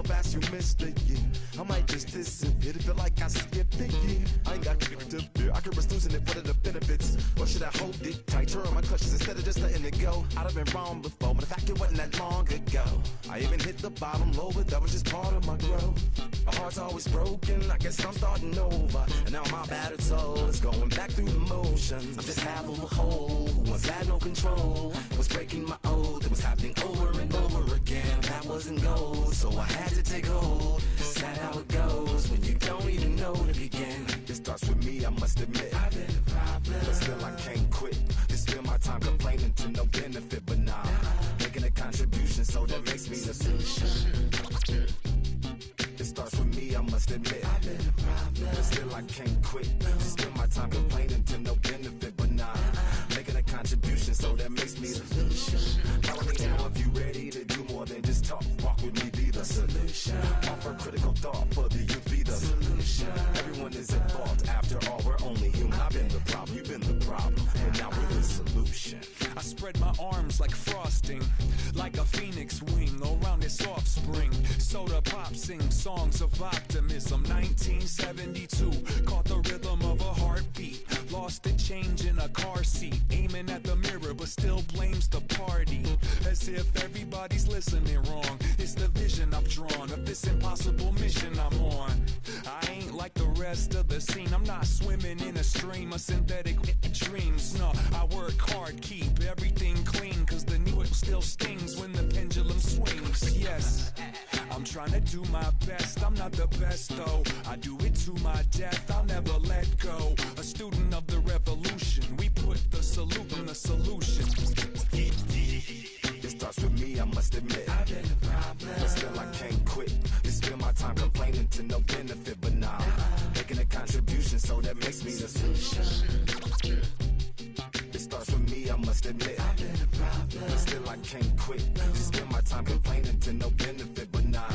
so fast you missed it, yeah. I might just disappear to feel like I skipped it, yeah. I ain't got to fear, I could risk losing it, what are the benefits? Or should I hold it tight, turn my clutches instead of just letting it go? I'd have been wrong before, but the fact it wasn't that long ago. I even hit the bottom low, but that was just part of my growth. My heart's always broken, I guess I'm starting over. And now my battered soul is going back through the motions. I'm just half of a whole who once had no control. Was breaking my oath, it was happening over and over again. That wasn't gold, so I had to take hold. Sad how it goes when you don't even know to begin. It starts with me, I must admit. I've been a problem, but still I can't quit. It's still my time complaining to no benefit, but nah, making a contribution, so that makes me the solution. It starts with me, I must admit. I've been a problem, but still I can't quit. It's still my time complaining to no benefit, but nah, making a contribution, so that makes me the solution. Follow me now if you ready to do more than just talk. Walk with me, be the solution. Offer critical thought for the youth, be the solution. Everyone is at fault, after all, we're only human. I've been the problem, you've been the problem, but now we're the solution. I spread my arms like frosting, like a phoenix wing around its offspring. Soda pop sing songs of optimism. 1972, caught the rhythm of a heartbeat. Lost the change in a car seat, aiming at the mirror but still blames the party. As if everybody's listening wrong. It's the vision I've drawn of this impossible mission I'm on. I ain't like the rest of the scene. I'm not swimming in a stream of synthetic dreams. No, I work hard, keep everything clean, cause the new still stings when the pendulum swings. Yes, I'm trying to do my best. I'm not the best though, I do it to my death. I'll never let go. A student of the revolution, we put the salute in the solution. It starts with me, I must admit. I've been a problem, but still I can't quit. It's still my time complaining to no benefit, but nah, making a contribution, so that makes me the solution. It starts with me, I must admit. I've been a problem, but still I can't quit. It's still my time complaining to no benefit, but nah,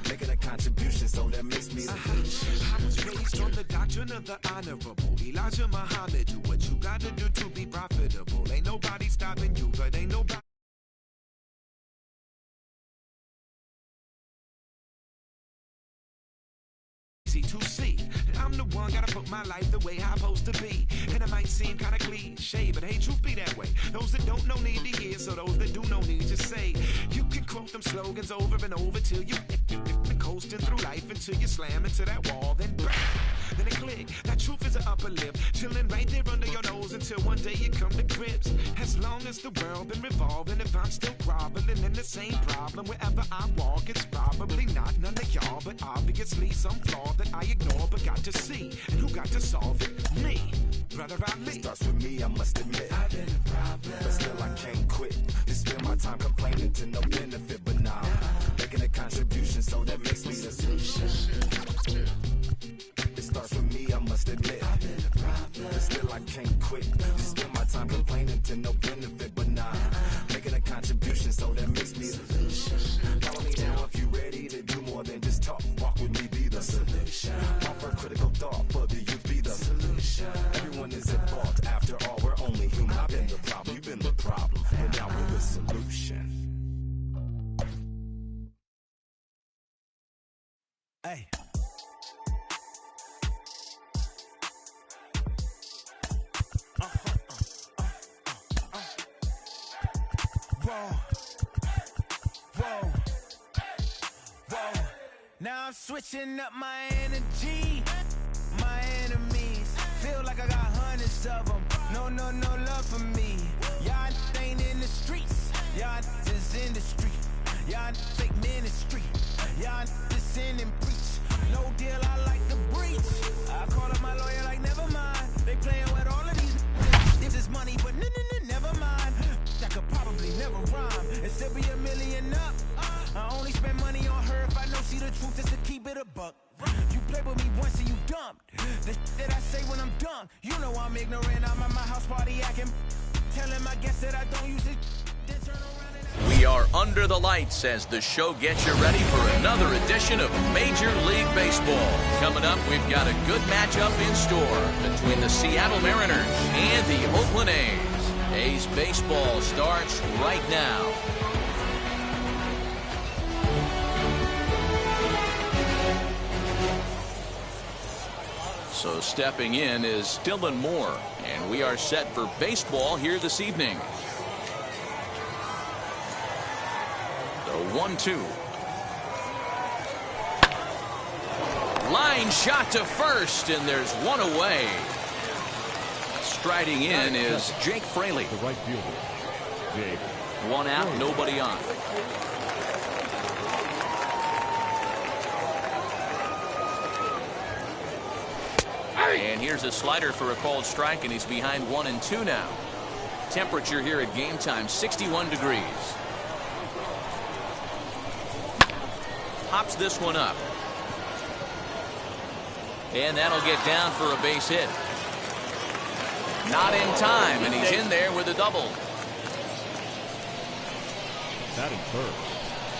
making a contribution, so that makes me the solution. I was raised on the doctrine of the honorable Elijah Muhammad. Do what you gotta do to be profitable. Ain't nobody stopping you, but ain't nobody to see. I'm the one, gotta put my life the way I'm supposed to be. And it might seem kinda cliche, but hey, truth be that way. Those that don't know need to hear, so those that do know need to say. You can quote them slogans over and over till you coasting through life until you slam into that wall, then bang, then it click. That truth is an upper lip, chilling right there under your nose until one day you come to grips. As long as the world been revolving, if I'm still groveling in the same problem wherever I walk, it's probably not none of y'all, but obviously some flaw that I ignore but got to see. And who got to solve it? Me, brother Ali. It starts with me, I must admit. I've been a problem, but still I can't quit. It's still my time complaining to no benefit, but nah, making a contribution, so that makes me the solution. It starts with me, I must admit. I've been a problem, but still I can't quit. It's still my time complaining to no benefit, but nah, making a contribution, so that makes me the solution. Follow me now if you ready to do more than just talk. Walk with me, be the solution. Offer critical thought for the youth, be the solution. Everyone is at fault, after all, we're only human. I've been the problem, you've been the problem, but now we're the solution. Hey. Whoa. Now I'm switching up my energy. My enemies feel like I got hundreds of them. No love for me. Y'all ain't in the streets. Y'all is in the street. Y'all fake ministry. Y'all just sin and preach. No deal, I like the breach. I call up my lawyer like never mind. They playing with all of these. This is money, but never mind. That could probably never rhyme and still be $1 million up. I only spend money on her if I know she the truth, just to keep it a buck. You play with me once and you dumped. The that I say when I'm done, you know I'm ignorant. I'm at my house party acting, telling my guests that I don't use it. Then turn around and we are under the lights as the show gets you ready for another edition of Major League Baseball. Coming up, we've got a good matchup in store between the Seattle Mariners and the Oakland A's. A's baseball starts right now. So stepping in is Dylan Moore, and we are set for baseball here this evening. The 1-2. Line shot to first, and there's one away. Striding in is Jake Fraley. The right fielder, Jake. One out, nobody on. And here's a slider for a called strike, and he's behind 1-2 now. Temperature here at game time, 61 degrees. Pops this one up. And that'll get down for a base hit. Not in time, and he's in there with a double. Batting first,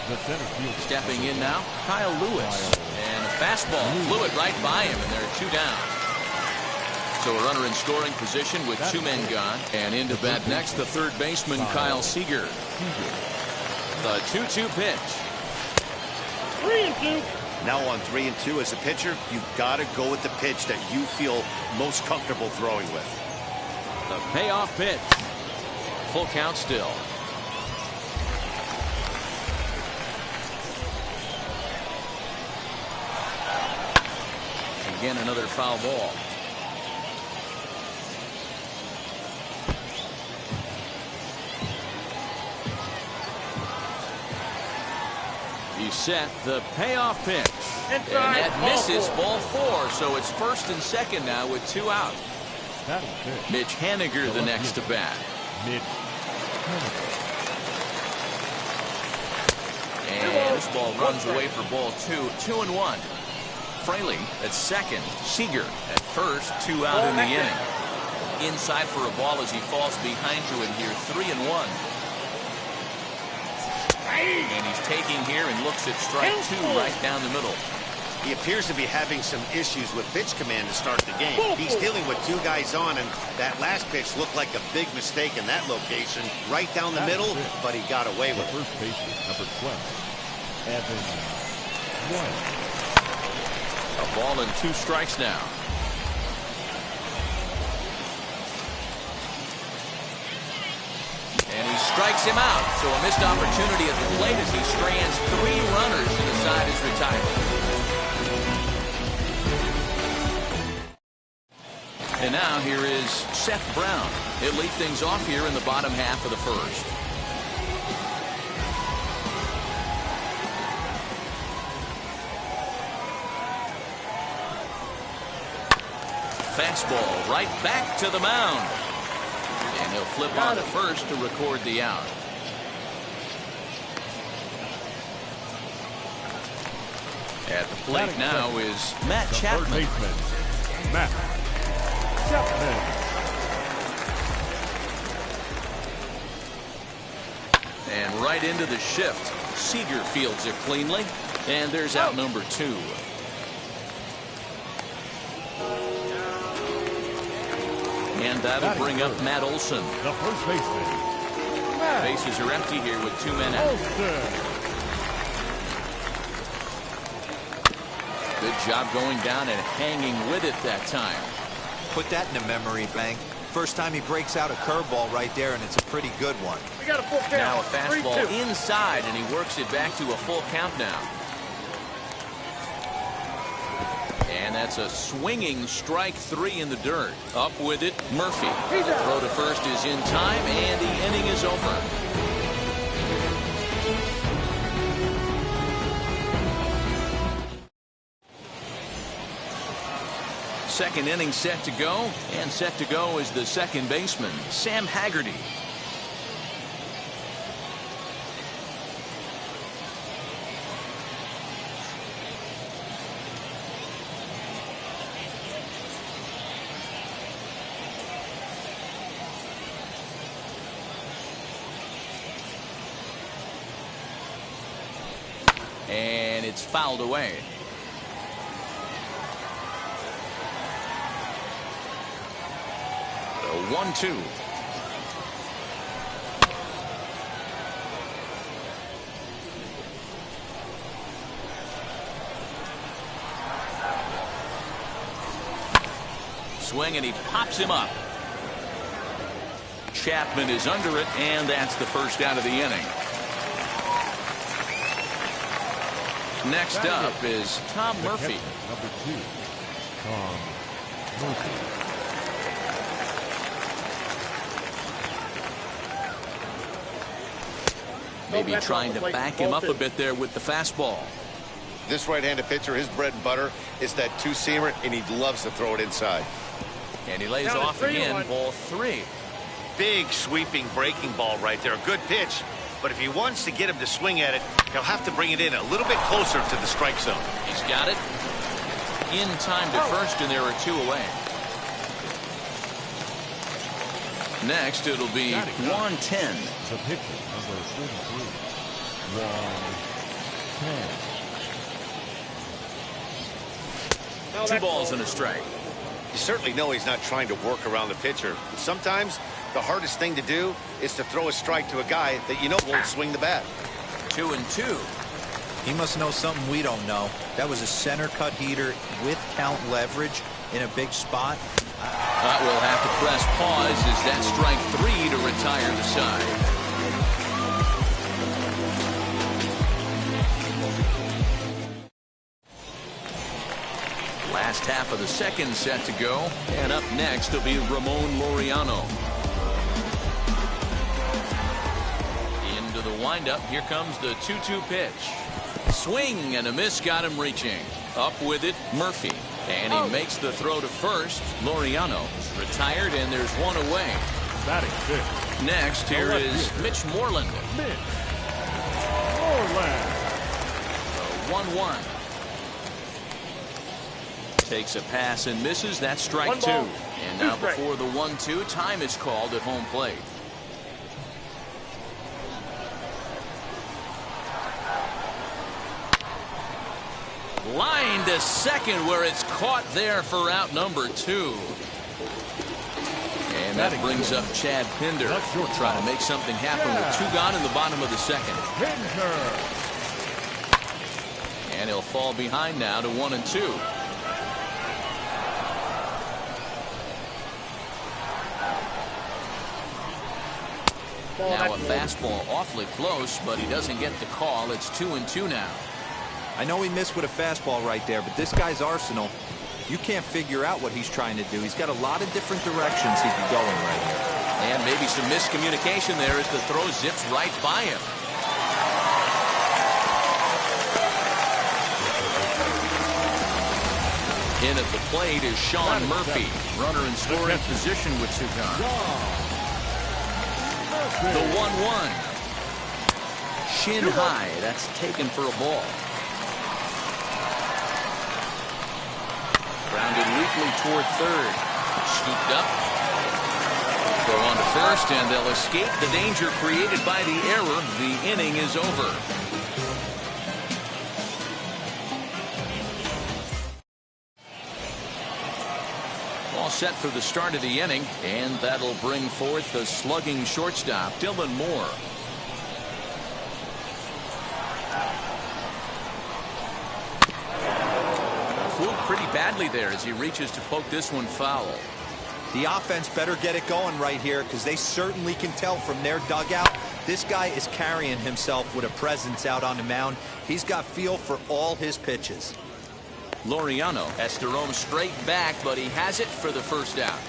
the center fielder. Stepping in now, Kyle Lewis. And a fastball flew it right by him, and there are 2 down. So a runner in scoring position with 2 men gone. And into bat next, the third baseman, Kyle Seager. The 2-2 pitch. 3-2. Now on 3-2 as a pitcher, you've got to go with the pitch that you feel most comfortable throwing with. The payoff pitch. Full count still. Again, another foul ball. He's set the payoff pitch. And that misses ball 4, so it's first and second now with 2 out. Mitch Haniger the next to bat. And this ball runs away for ball 2. 2-1. Fraley at second. Seager at first. 2 out in the inning. Inside for a ball as he falls behind to it here. 3-1. And he's taking here and looks at strike 2 right down the middle. He appears to be having some issues with pitch command to start the game. He's dealing with 2 guys on, and that last pitch looked like a big mistake in that location. Right down the middle, but he got away with it. First baseman, number 12, Evan White. A ball and 2 strikes now. And he strikes him out. So a missed opportunity at the plate as he strands 3 runners and the side is retired. And now here is Seth Brown. He'll lead things off here in the bottom half of the first. Fastball right back to the mound. And he'll flip on to first to record the out. At the plate now is Matt Chapman. Third baseman, Matt Chapman. And right into the shift. Seager fields it cleanly. And there's out number 2. And that'll bring up Matt Olson. The first baseman. Bases are empty here with 2 men out. Good job going down and hanging with it that time. Put that in the memory bank. First time he breaks out a curveball right there, and it's a pretty good one. We got a full count. Now a fastball 3-2. inside, and he works it back to a full count now. And that's a swinging strike 3 in the dirt. Up with it, Murphy. The throw to first is in time, and the inning is over. Second inning set to go, and set to go is the second baseman, Sam Haggerty. And it's fouled away. The 1-2. swing, and he pops him up. Chapman is under it, and that's the first out of the inning. Next up is Tom Murphy. Number 2, Tom Murphy. Maybe trying to back him up a bit there with the fastball. This right-handed pitcher, his bread and butter is that two-seamer, and he loves to throw it inside. And he lays off again, ball 3. Big sweeping breaking ball right there. A good pitch, but if he wants to get him to swing at it, he'll have to bring it in a little bit closer to the strike zone. He's got it. In time to first, and there are 2 away. Next, it'll be Juan 10. The pitcher, number 43, Juan 10. 2 balls and a strike. You certainly know he's not trying to work around the pitcher. But sometimes the hardest thing to do is to throw a strike to a guy that you know won't swing the bat. 2-2. He must know something we don't know. That was a center cut heater with count leverage in a big spot. We'll have to press pause as that strike 3 to retire the side. Last half of the second set to go, and up next will be Ramon Laureano. Into the windup, here comes the 2-2 pitch. Swing and a miss, got him reaching. Up with it, Murphy. And he makes the throw to first. Laureano retired, and there's 1 away. Batting 5th. Next, here is Mitch Moreland. Mitch Moreland. 1-1. Takes a pass and misses. That's strike 2. And now before the 1-2, time is called at home plate. Line to second, where it's caught there for out number 2. And that brings up Chad Pinder. Trying to make something happen with 2 gone in the bottom of the second. And he'll fall behind now to 1-2. Now a fastball awfully close, but he doesn't get the call. It's 2-2 now. I know he missed with a fastball right there, but this guy's arsenal, you can't figure out what he's trying to do. He's got a lot of different directions he can go in right here. And maybe some miscommunication there as the throw zips right by him. In at the plate is Sean Murphy. Runner in scoring position with 2 gone. The 1-1. Shin high. That's taken for a ball. Grounded weakly toward third. Scooped up. Throw on to first, and they'll escape the danger created by the error. The inning is over. All set for the start of the inning, and that'll bring forth the slugging shortstop, Dylan Moore. Fooled pretty badly there as he reaches to poke this one foul. The offense better get it going right here, because they certainly can tell from their dugout this guy is carrying himself with a presence out on the mound. He's got feel for all his pitches. Laureano has to roam straight back, but he has it for the first out.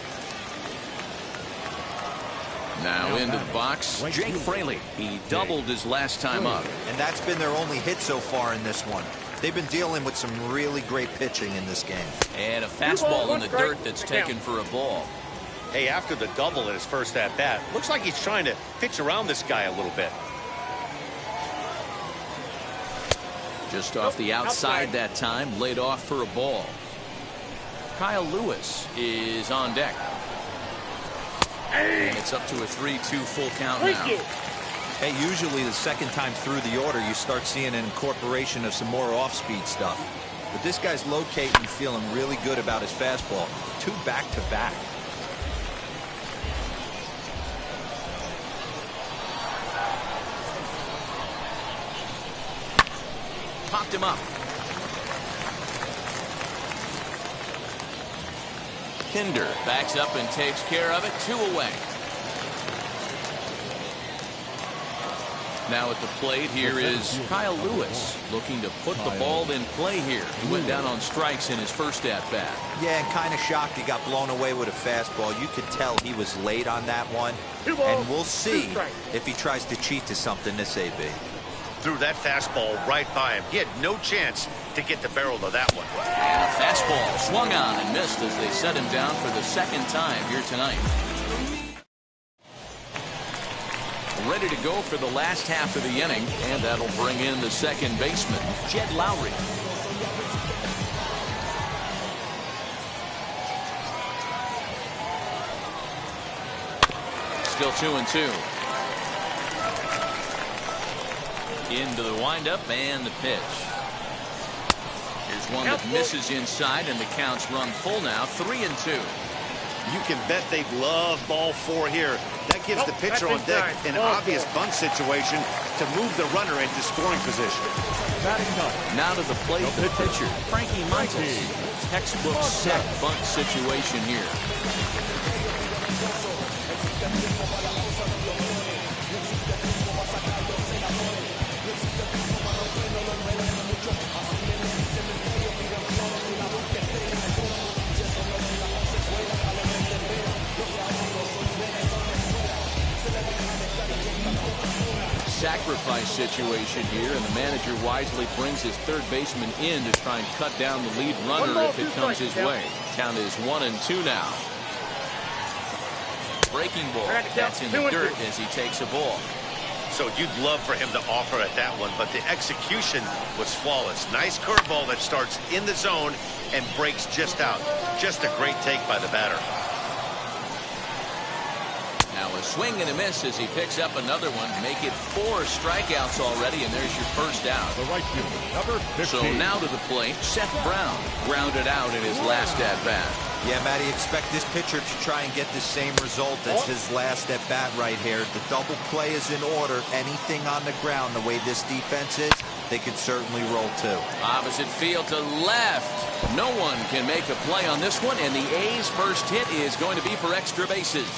Now into the box, Jake Fraley. He doubled his last time up. And that's been their only hit so far in this one. They've been dealing with some really great pitching in this game. And a fastball in the dirt that's taken for a ball. Hey, after the double in his first at-bat, looks like he's trying to pitch around this guy a little bit. Just off the outside that time, laid off for a ball. Kyle Lewis is on deck. And it's up to a 3-2 full count now. Hey, usually the second time through the order, you start seeing an incorporation of some more off-speed stuff. But this guy's locating and feeling really good about his fastball. 2 back-to-back. Popped him up. Pinder backs up and takes care of it. 2 away. Now at the plate, here is Kyle Lewis looking to put the ball in play here. He went down on strikes in his first at-bat. Yeah, and kind of shocked he got blown away with a fastball. You could tell he was late on that one. And we'll see if he tries to cheat to something this AB. Threw that fastball right by him. He had no chance to get the barrel of that one. And a fastball swung on and missed as they set him down for the second time here tonight. Ready to go for the last half of the inning, and that'll bring in the second baseman, Jed Lowry. Still 2-2. Into the windup and the pitch. Here's one that misses inside, and the count's run full now, 3-2. You can bet they love ball 4 here. That gives the pitcher on deck an obvious bunt situation to move the runner into scoring position. Now to the plate, the pitcher, Frankie Montes. Textbook set bunt situation here. Sacrifice situation here, and the manager wisely brings his third baseman in to try and cut down the lead runner if it comes his way. Count is 1-2 now. Breaking ball. That's in the dirt as he takes a ball. So you'd love for him to offer at that one, but the execution was flawless. Nice curveball that starts in the zone and breaks just out. Just a great take by the batter. Now a swing and a miss as he picks up another one. Make it 4 strikeouts already, and there's your first out. The right fielder, number 15. So now to the plate, Seth Brown grounded out in his last at-bat. Yeah, Matty, expect this pitcher to try and get the same result as his last at-bat right here. The double play is in order. Anything on the ground, the way this defense is, they can certainly roll too. Opposite field to left. No one can make a play on this one, and the A's first hit is going to be for extra bases.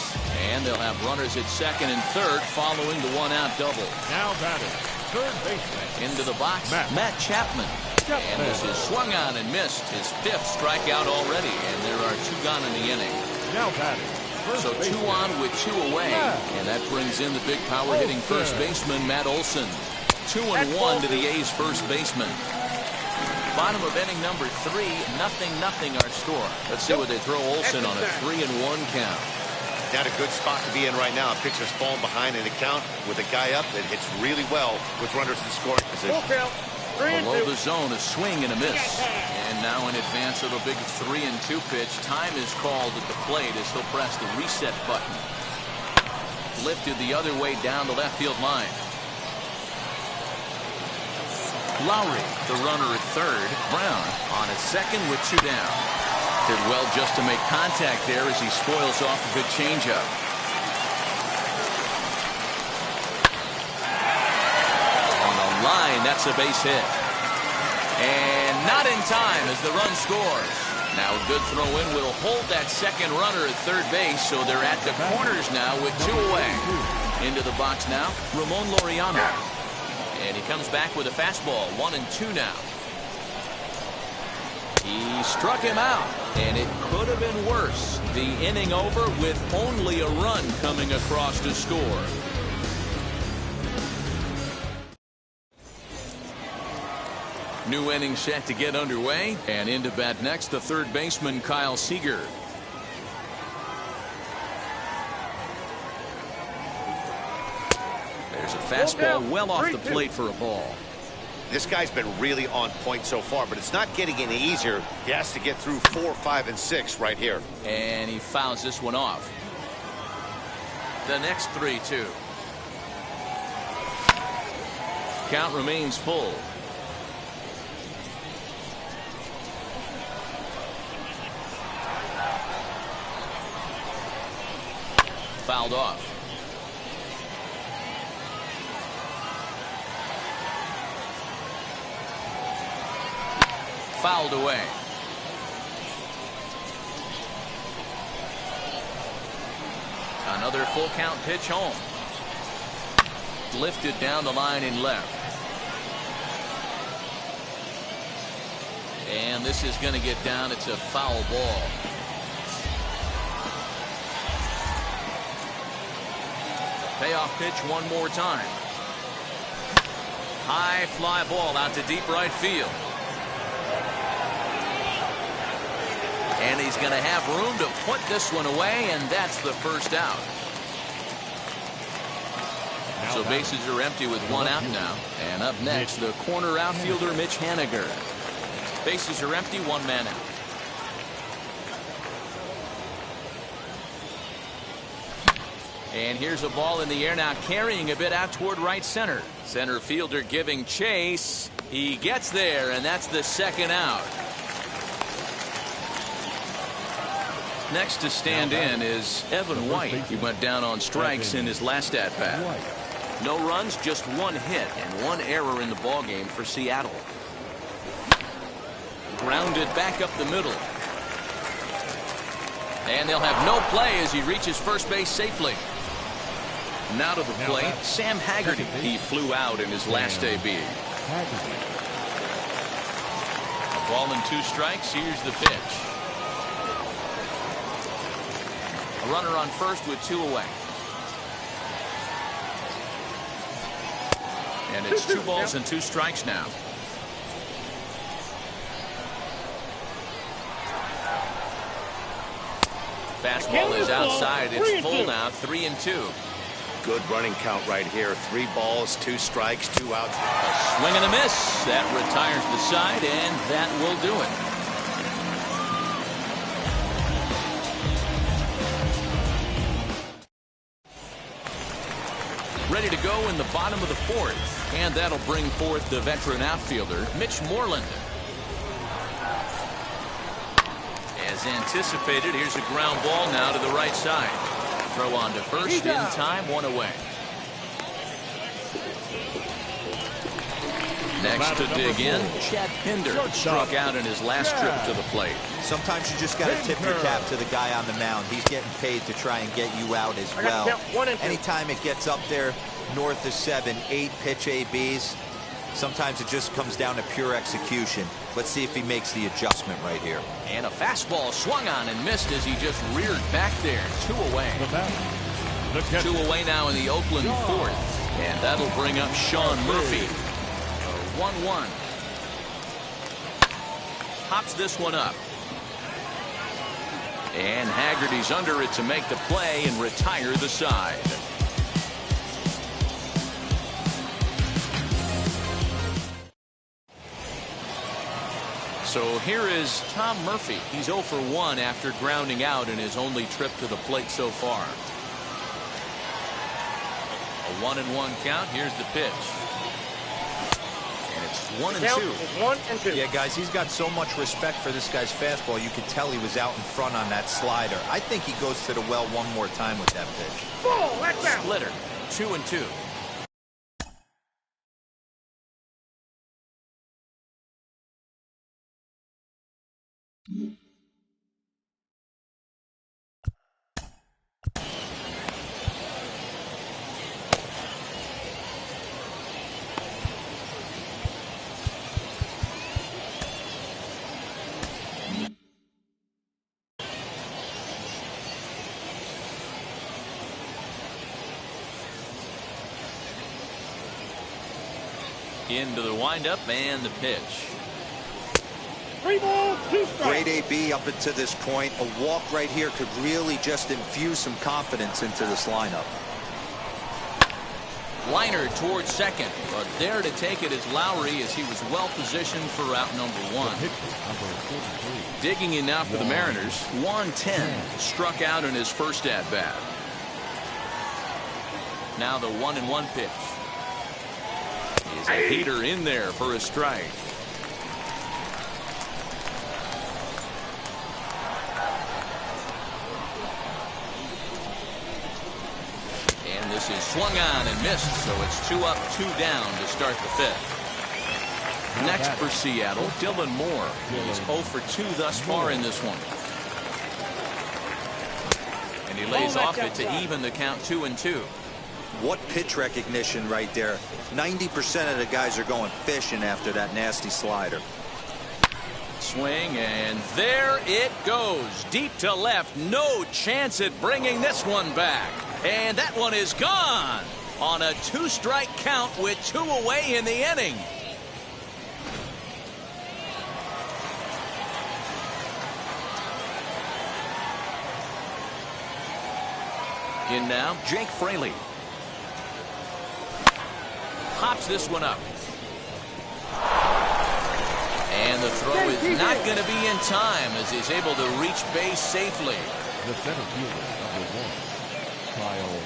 And they'll have runners at second and third following the one-out double. Now batting, third baseman. Into the box, Matt Chapman. And this is swung on and missed. His 5th strikeout already, and there are 2 gone in the inning. Now batting. So 2 on with 2 away, and that brings in the big power-hitting first baseman, Matt Olson. 2-1 to the A's first baseman. Bottom of inning number 3, 0-0 our score. Let's see what they throw Olson on a 3-1 count. Not a good spot to be in right now. Pitcher's falling behind in the count with a guy up that hits really well with runners in scoring position. Below the zone, a swing and a miss. And now in advance of a big 3-2 pitch, time is called at the plate as he'll press the reset button. Lifted the other way down the left field line. Lowry, the runner at third. Brown on at second with 2 down. Did well just to make contact there as he spoils off a good changeup. On the line, that's a base hit. And not in time as the run scores. Now a good throw in will hold that second runner at third base, so they're at the corners now with 2 away. Into the box now, Ramon Laureano. And he comes back with a fastball, 1-2 now. He struck him out, and it could have been worse. The inning over with only a run coming across to score. New inning set to get underway, and into bat next, the third baseman, Kyle Seager. There's a fastball well off the plate for a ball. This guy's been really on point so far, but it's not getting any easier. He has to get through 4, 5, and 6 right here. And he fouls this one off. The next 3-2. Count remains full. Fouled off. Fouled away. Another full count pitch home. Lifted down the line in left. And this is going to get down. It's a foul ball. Payoff pitch one more time. High fly ball out to deep right field. And he's going to have room to put this one away, and that's the first out. So bases are empty with one out now. And up next, the corner outfielder, Mitch Haniger. Bases are empty, one man out. And here's a ball in the air now, carrying a bit out toward right center. Center fielder giving chase. He gets there, and that's the second out. Next to stand in is Evan White. He went down on strikes in his last at-bat. No runs, just one hit and one error in the ballgame for Seattle. Grounded back up the middle. And they'll have no play as he reaches first base safely. Now to the plate, Sam Haggerty. He flew out in his last AB. A ball and 2 strikes. Here's the pitch. A runner on first with 2 away. And it's 2 balls and 2 strikes now. Fastball is outside. It's full now. 3-2. Good running count right here. 3 balls, 2 strikes, 2 outs. A swing and a miss. That retires the side, and that will do it. Ready to go in the bottom of the 4th, and that'll bring forth the veteran outfielder, Mitch Moreland. As anticipated, here's a ground ball now to the right side. Throw on to first in time, 1 away. Next to dig in, Chad Pinder struck out in his last trip to the plate. Sometimes you just got to tip your cap to the guy on the mound. He's getting paid to try and get you out as well. Anytime it gets up there north of 7, 8 pitch ABs, sometimes it just comes down to pure execution. Let's see if he makes the adjustment right here. And a fastball swung on and missed as he just reared back there. 2 away. 2 away now in the Oakland 4th. And that'll bring up Sean Murphy. 1-1. Hops this one up. And Haggerty's under it to make the play and retire the side. So here is Tom Murphy. He's 0 for 1 after grounding out in his only trip to the plate so far. A 1-1 count. Here's the pitch. And it's 1-2. Yeah, guys, he's got so much respect for this guy's fastball. You could tell he was out in front on that slider. I think he goes to the well one more time with that pitch. Splitter. 2-2. Into the windup and the pitch. 3 balls, 2 strikes. Great AB up until this point. A walk right here could really just infuse some confidence into this lineup. Liner towards second, but there to take it is Lowry as he was well positioned for route number 1. Digging in now for the Mariners, Juan Ten struck out in his first at-bat. Now the 1-1 pitch. Is a heater in there for a strike. And this is swung on and missed, so it's 2 up, 2 down to start the 5th. Next for Seattle, Dylan Moore. He's 0 for 2 thus far in this one. And he lays off it to even the count 2-2. What pitch recognition right there. 90% of the guys are going fishing after that nasty slider. Swing, and there it goes. Deep to left. No chance at bringing this one back. And that one is gone on a 2-strike count with 2 away in the inning. In now, Jake Fraley. Pops this one up. And the throw is not going to be in time as he's able to reach base safely. The center fielder, number 1, Kyle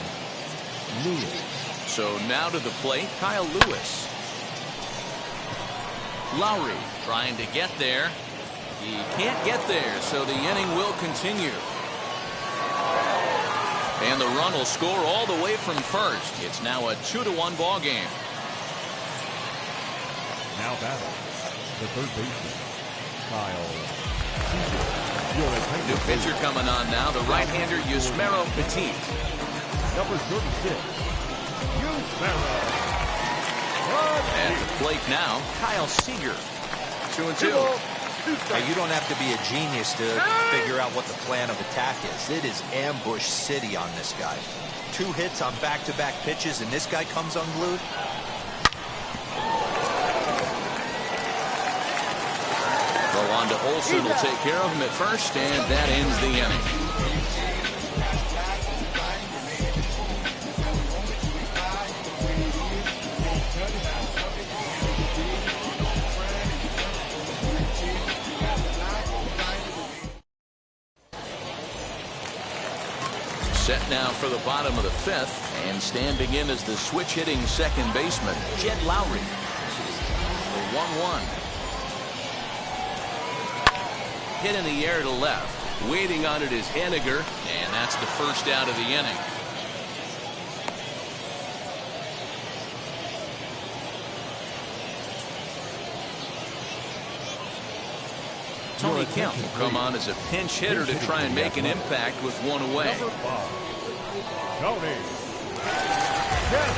Lewis. So now to the plate, Kyle Lewis. Lowry trying to get there. He can't get there, so the inning will continue. And the run will score all the way from first. It's now a 2-1 ball game. Now battle, the third baseman, Kyle. New pitcher coming on now, the right-hander Yusmero Petit. Number 36, Yusmero. At the plate now, Kyle Seager. 2-2. Now, you don't have to be a genius to figure out what the plan of attack is. It is ambush city on this guy. 2 hits on back-to-back pitches, and this guy comes unglued. Go on to Olsen, will take care of him at first, and that ends the inning. Set now for the bottom of the 5th, and standing in as the switch-hitting second baseman, Jed Lowry. The 1-1. Hit in the air to left. Waiting on it is Henniger, and that's the first out of the inning. Tony Kemp will come on as a pinch hitter to try and make an impact with 1 away. Number 5, Tony Kemp.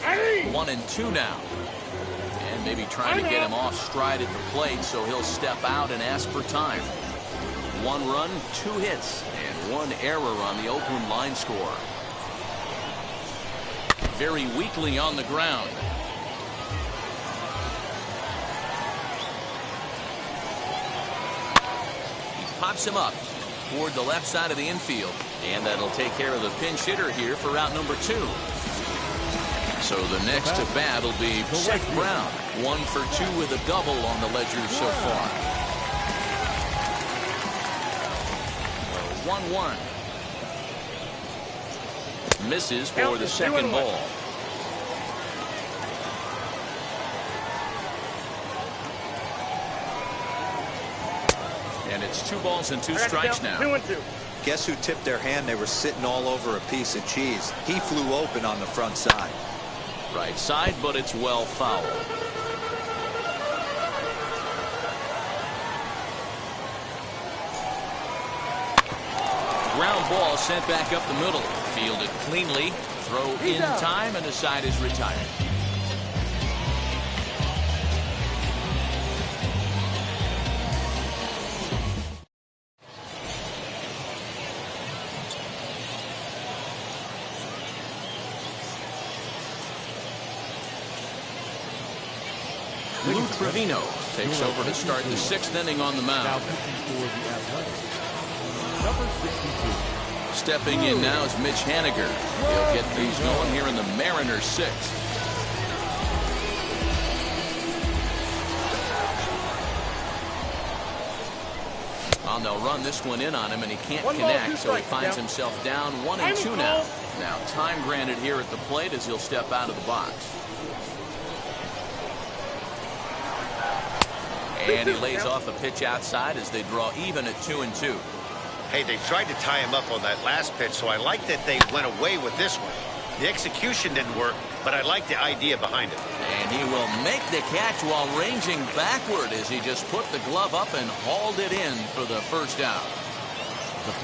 Hey! 1-2 now. Maybe trying to get him off stride at the plate, so he'll step out and ask for time. 1 run, 2 hits, and 1 error on the Oakland line score. Very weakly on the ground. He pops him up toward the left side of the infield, and that'll take care of the pinch hitter here for route number 2. So the next to bat will be Seth Brown. 1 for 2 with a double on the ledger so far. 1-1. Misses for the second ball. And it's 2 balls and 2 strikes now. 2-2. Guess who tipped their hand? They were sitting all over a piece of cheese. He flew open on the front side. Right side, but it's well foul. Ground ball sent back up the middle. Fielded cleanly. Throw in time, and the side is retired. Lou Trevino takes over to start the 6th inning on the mound. Stepping in now is Mitch Henniger. He'll get things going here in the Mariners 6th. Well, they'll run this one in on him, and he can't connect, so he finds himself down 1-2 now. Now time granted here at the plate as he'll step out of the box. And he lays off a pitch outside as they draw even at 2-2. Hey, they tried to tie him up on that last pitch, so I like that they went away with this one. The execution didn't work, but I like the idea behind it. And he will make the catch while ranging backward as he just put the glove up and hauled it in for the first out.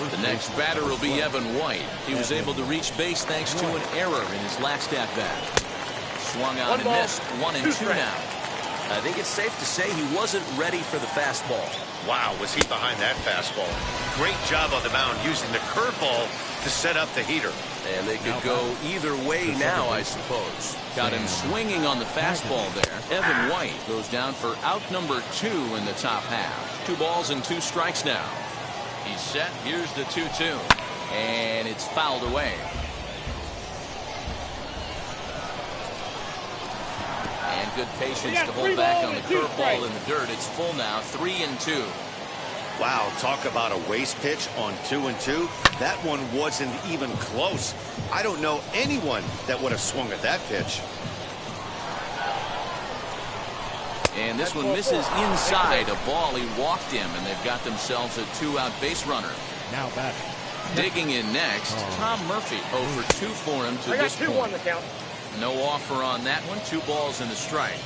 The next batter will be Evan White. He was able to reach base thanks to an error in his last at-bat. Swung on and missed. 1-2 now. I think it's safe to say he wasn't ready for the fastball. Wow, was he behind that fastball. Great job on the mound using the curveball to set up the heater. And they could go either way now, I suppose. Got him swinging on the fastball there. Evan White goes down for out number 2 in the top half. 2 balls and 2 strikes now. He's set. Here's the 2-2. And it's fouled away. And good patience to hold back on the curveball in the dirt. It's full now. 3-2. Wow, talk about a waste pitch on 2-2. That one wasn't even close. I don't know anyone that would have swung at that pitch. And this one misses inside a ball. He walked him, and they've got themselves a 2-out base runner. Now back. Digging in next, Tom Murphy. 0 for 2 for him to this point. No offer on that one. 2 balls and a strike.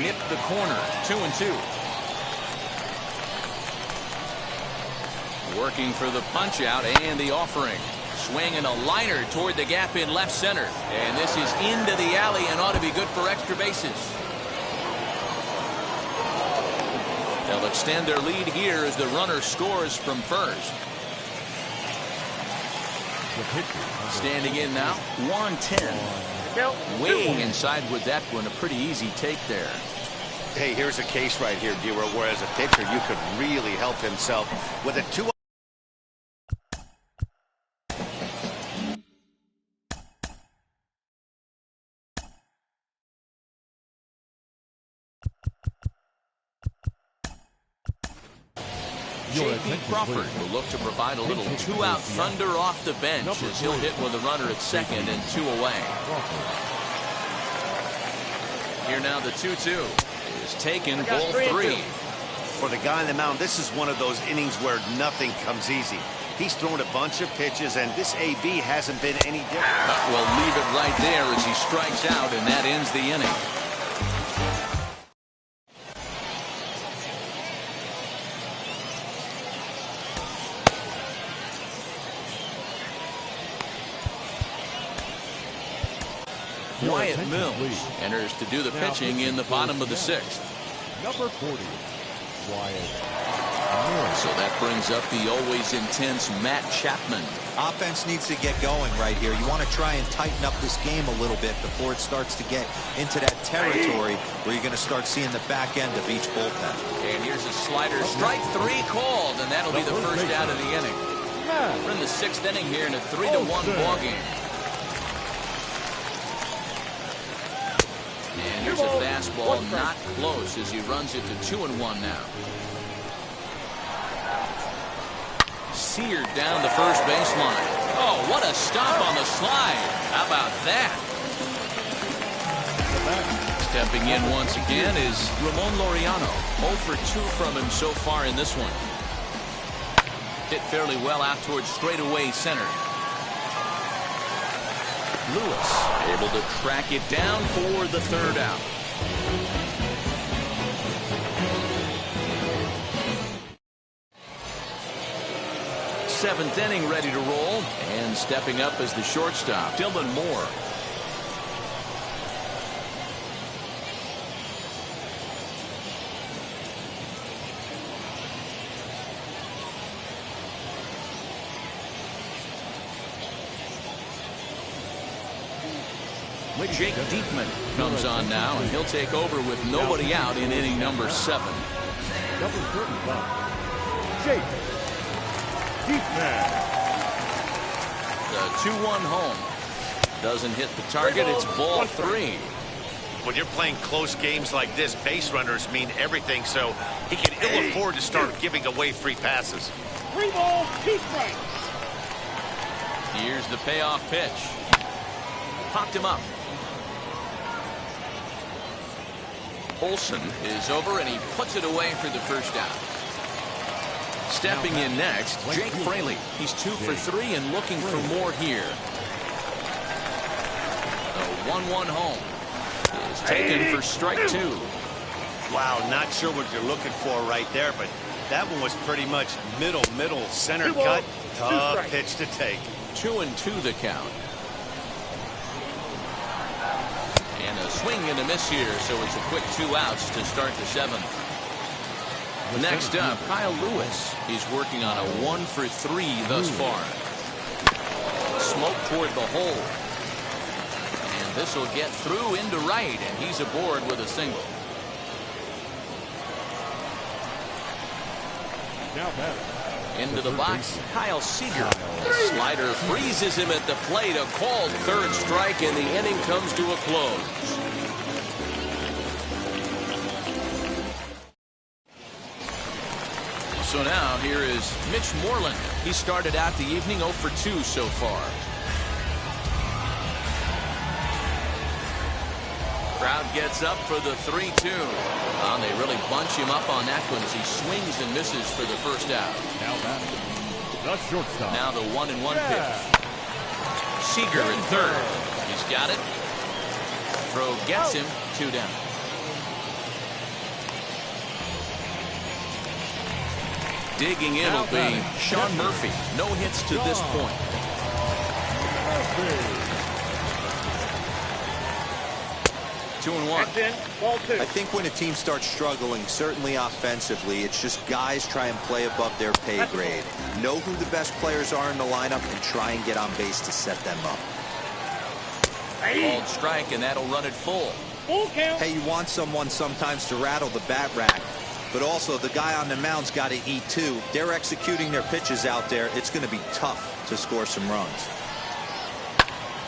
Nipped the corner. 2-2. Working for the punch out and the offering. Swinging a liner toward the gap in left center. And this is into the alley and ought to be good for extra bases. They'll extend their lead here as the runner scores from first. Standing in now, 110. Way inside with that one. A pretty easy take there. Hey, here's a case right here, D-Row, where as a pitcher you could really help himself with a 2. J.P. Crawford will look to provide a little 2-out thunder off the bench as he'll hit with a runner at second and 2 away. Here now the 2-2 is taken, ball 3. For the guy on the mound, this is one of those innings where nothing comes easy. He's thrown a bunch of pitches, and this AB hasn't been any different. We'll leave it right there as he strikes out, and that ends the inning. Wyatt Mills enters to do the pitching in the bottom of the 6th. Number 40, Wyatt. So that brings up the always intense Matt Chapman. Offense needs to get going right here. You want to try and tighten up this game a little bit before it starts to get into that territory where you're going to start seeing the back end of each bullpen. And here's a slider. Strike 3 called, and that'll be the first out of the inning. We're in the 6th inning here in a 3-1 ball game. And here's a fastball not close as he runs it to 2-1 now. Seared down the first baseline. Oh, what a stop on the slide. How about that? Stepping in once again is Ramon Laureano. 0 for 2 from him so far in this one. Hit fairly well out towards straightaway center. Lewis able to track it down for the 3rd out. Seventh inning ready to roll, and stepping up as the shortstop, Dylan Moore. Jake Diekman comes on now, and he'll take over with nobody out in inning number 7. Number 35, Jake Diekman. The 2-1 home. Doesn't hit the target. It's ball 3. When you're playing close games like this, base runners mean everything, so he can ill afford to start giving away free passes. 3 balls, 2 strikes. Here's the payoff pitch. Popped him up. Olsen is over, and he puts it away for the first out. Stepping in next, Jake Fraley. He's 2 for 3 and looking for more here. The 1-1 home is taken for strike 2. Wow, not sure what you're looking for right there, but that one was pretty much middle center cut. Tough pitch to take. 2-2 the count. And a swing and a miss here, so it's a quick 2 outs to start the 7th. Next up, Kyle Lewis. He's working on a 1 for 3 thus far. Smoke toward the hole. And this will get through into right, and he's aboard with a single. Into the box, Kyle Seager. The slider freezes him at the plate. A called 3rd strike, and the inning comes to a close. So now here is Mitch Moreland. He started out the evening 0 for 2 so far. Crowd gets up for the 3-2. They really bunch him up on that one as he swings and misses for the first out. Now the shortstop. Now the 1-1 pitch. Seager in 3rd. He's got it. Throw gets him 2 down. Digging in will be Sean Murphy. No hits to this point. 2-1. I think when a team starts struggling, certainly offensively, it's just guys try and play above their pay grade. Know who the best players are in the lineup and try and get on base to set them up. Called strike, and that'll run it full. Hey, you want someone sometimes to rattle the bat rack, but also the guy on the mound's got to eat too. They're executing their pitches out there. It's going to be tough to score some runs.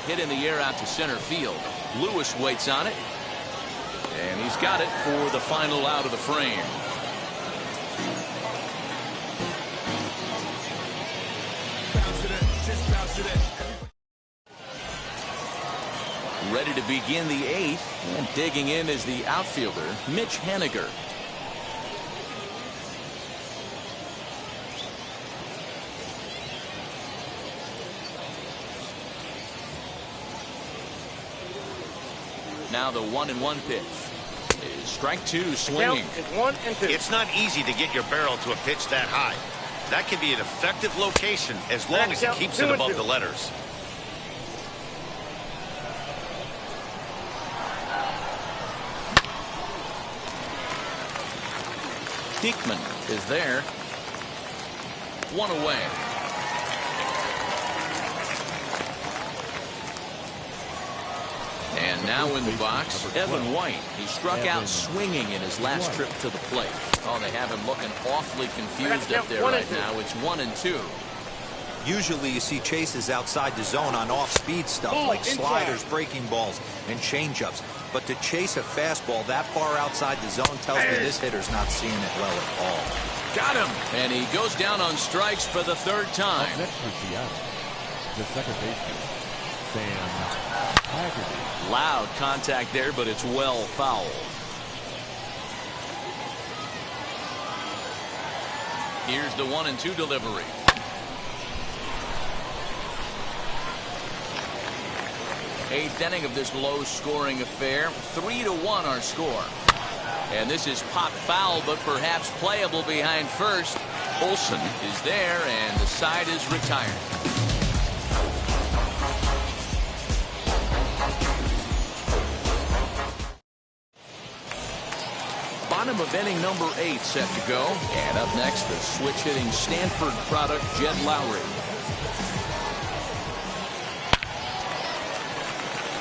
Hit in the air out to center field. Lewis waits on it. And he's got it for the final out of the frame. Ready to begin the 8th, and digging in is the outfielder, Mitch Haniger. Now the 1-1 pitch. Strike 2 swinging. It's not easy to get your barrel to a pitch that high. That can be an effective location as long as it keeps it above the letters. Diekman is there. 1 away. And now in the box, Evan White. He struck out swinging in his last trip to the plate. Oh, they have him looking awfully confused up there right now. It's 1-2. Usually you see chases outside the zone on off-speed stuff like sliders, breaking balls, and changeups. But to chase a fastball that far outside the zone tells me this hitter's not seeing it well at all. Got him! And he goes down on strikes for the 3rd time. Up next for Seattle, the second baseman, Sam Haggerty. Loud contact there, but it's well fouled. Here's the 1-2 delivery. Eighth inning of this low-scoring affair. 3-1 our score. And this is pop foul, but perhaps playable behind first. Olsen is there, and the side is retired. Bottom of inning number 8 set to go. And up next, the switch-hitting Stanford product, Jed Lowry.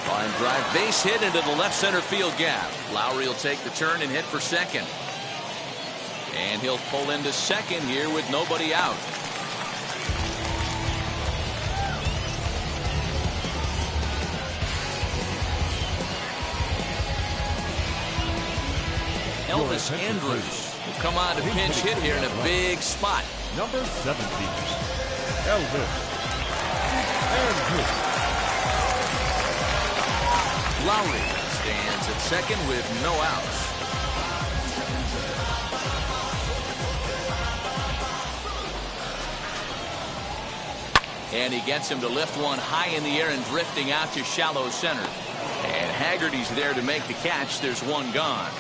Line drive base hit into the left center field gap. Lowry will take the turn and hit for second. And he'll pull into second here with nobody out. Elvis Andrus will come on to pinch hit here in a big spot. Number 17, Elvis Andrus. Lowry stands at second with no outs. And he gets him to lift one high in the air and drifting out to shallow center. And Haggerty's there to make the catch. There's one gone.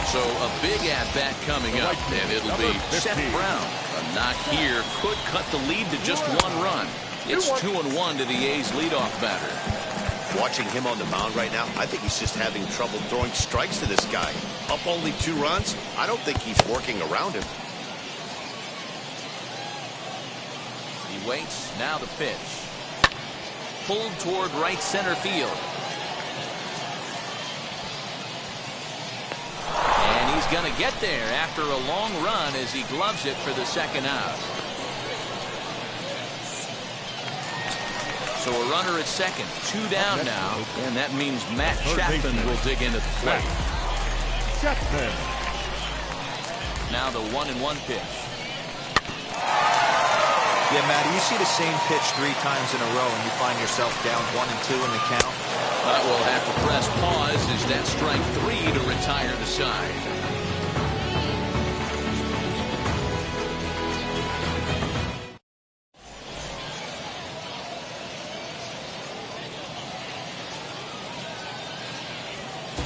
So a big at-bat coming up, and it'll be Seth Brown. A knock here could cut the lead to just one run. It's 2-1 to the A's leadoff batter. Watching him on the mound right now, I think he's just having trouble throwing strikes to this guy. Up only 2 runs, I don't think he's working around him. He waits, now the pitch. Pulled toward right center field. And he's going to get there after a long run as he gloves it for the second out. So a runner at second, 2 down now, and that means Matt Chapman will dig into the plate. Now the 1-1 pitch. Yeah, Matty, you see the same pitch 3 times in a row and you find yourself down 1-2 in the count. But we'll have to press pause as that strike 3 to retire the side.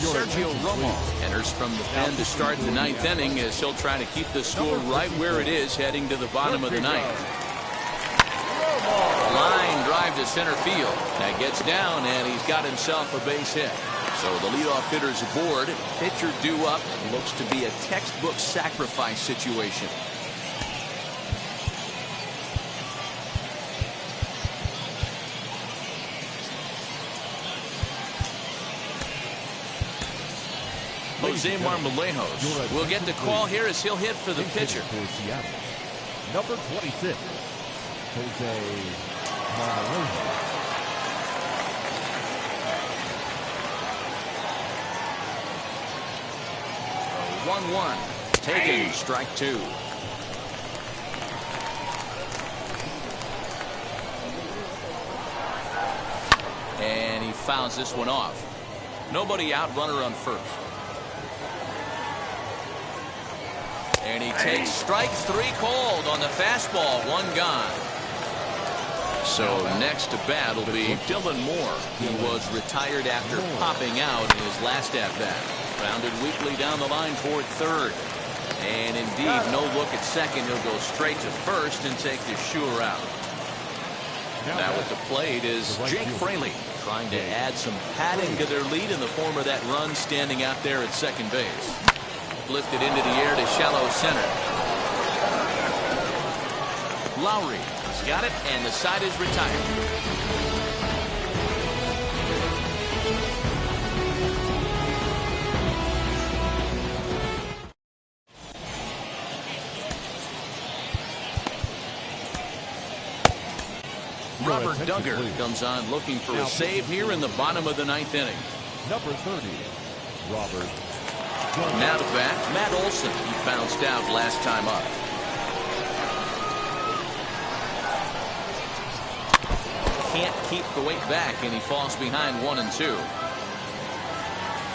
Sergio Romo enters from the pen to start the 9th inning as he'll try to keep the score right where it is heading to the bottom of the 9th. Line drive to center field. That gets down, and he's got himself a base hit. So the leadoff hitter's aboard. Pitcher due up. Looks to be a textbook sacrifice situation. Jose Marmolejos will get the call here as he'll hit for the pitcher. Number 26, Jose Marmolejos. 1-1. Taken, strike 2. And he fouls this one off. Nobody out, runner on first. And he takes strike 3 called on the fastball, 1 gone. So next to bat will be Dylan Moore. He was retired after popping out in his last at-bat. Grounded weakly down the line toward third. And indeed, no look at second. He'll go straight to first and take the sure out. Now at the plate is Jake Fraley, trying to add some padding to their lead in the form of that run standing out there at second base. Lifted into the air to shallow center. Lowry has got it, and the side is retired. Robert Duggar comes on looking for a save here in the bottom of the 9th inning. Number 30, Robert. Now to bat, Matt Olson. He bounced out last time up. Can't keep the weight back, and he falls behind 1-2.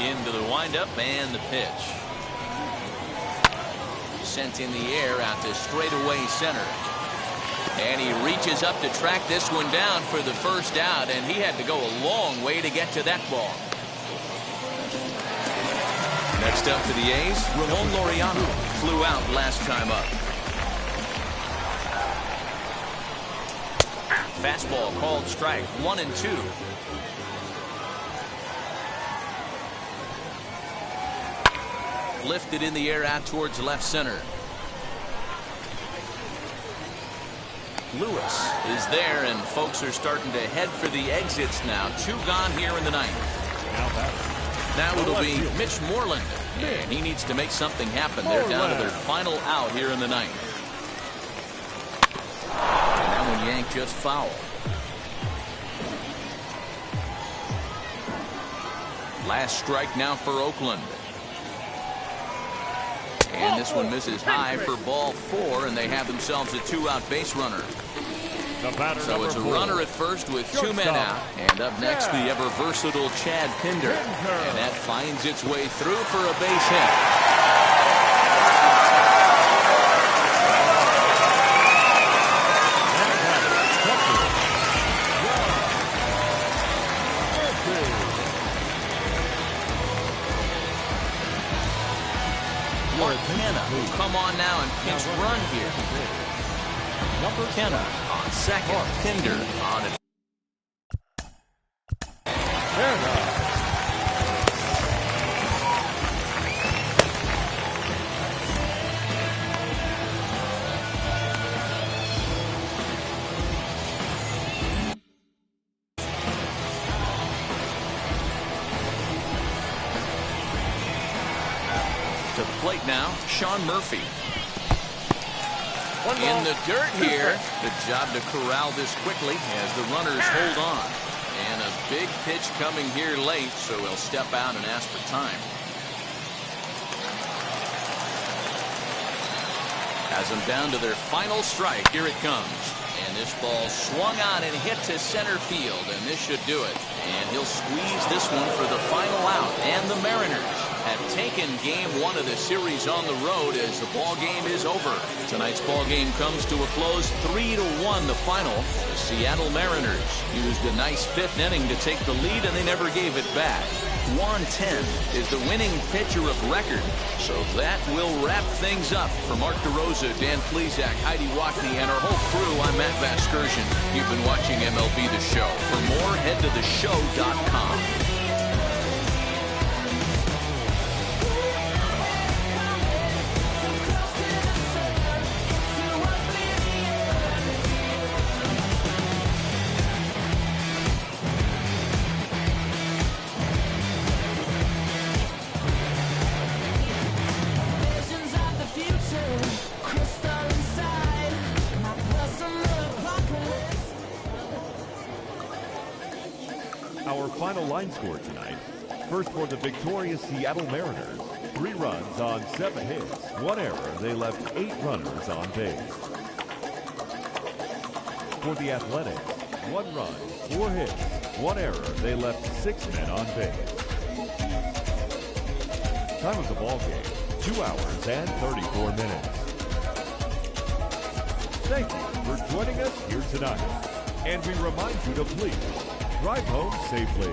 Into the windup and the pitch. Sent in the air out to straightaway center. And he reaches up to track this one down for the first out, and he had to go a long way to get to that ball. Next up for the A's, Ramon Laureano flew out last time up. Fastball called strike, 1-2. Lifted in the air out towards left center. Lewis is there, and folks are starting to head for the exits now. 2 gone here in the 9th. Now it'll be Mitch Moreland, and he needs to make something happen. They're down to their final out here in the 9th. And that one yanked just foul. Last strike now for Oakland. And this one misses high for ball 4, and they have themselves a 2-out base runner. So it's a runner at first with 2 men out. And up next, the ever-versatile Chad Pinder. And that finds its way through for a base hit. man now and pinch run here. Kenna on second. Pinder on it. Fair enough. To the plate now, Sean Murphy. In the dirt here. Good job to corral this quickly as the runners hold on. And a big pitch coming here late, so he'll step out and ask for time. Has them down to their final strike. Here it comes. And this ball swung on and hit to center field, and this should do it. And he'll squeeze this one for the final out. And the Mariners have taken game one of the series on the road as the ball game is over. Tonight's ball game comes to a close, 3-1 the final. The Seattle Mariners used a nice fifth inning to take the lead, and they never gave it back. Juan 10 is the winning pitcher of record. So that will wrap things up. For Mark DeRosa, Dan Plesac, Heidi Wackney, and our whole crew, I'm Matt Vasgersian. You've been watching MLB The Show. For more, head to theshow.com. Our final line score tonight. First for the victorious Seattle Mariners. 3 runs on 7 hits. 1 error. They left 8 runners on base. For the Athletics, 1 run, 4 hits. 1 error. They left 6 men on base. Time of the ball game, 2 hours and 34 minutes. Thank you for joining us here tonight. And we remind you to please drive home safely.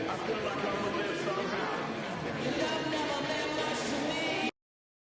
I feel like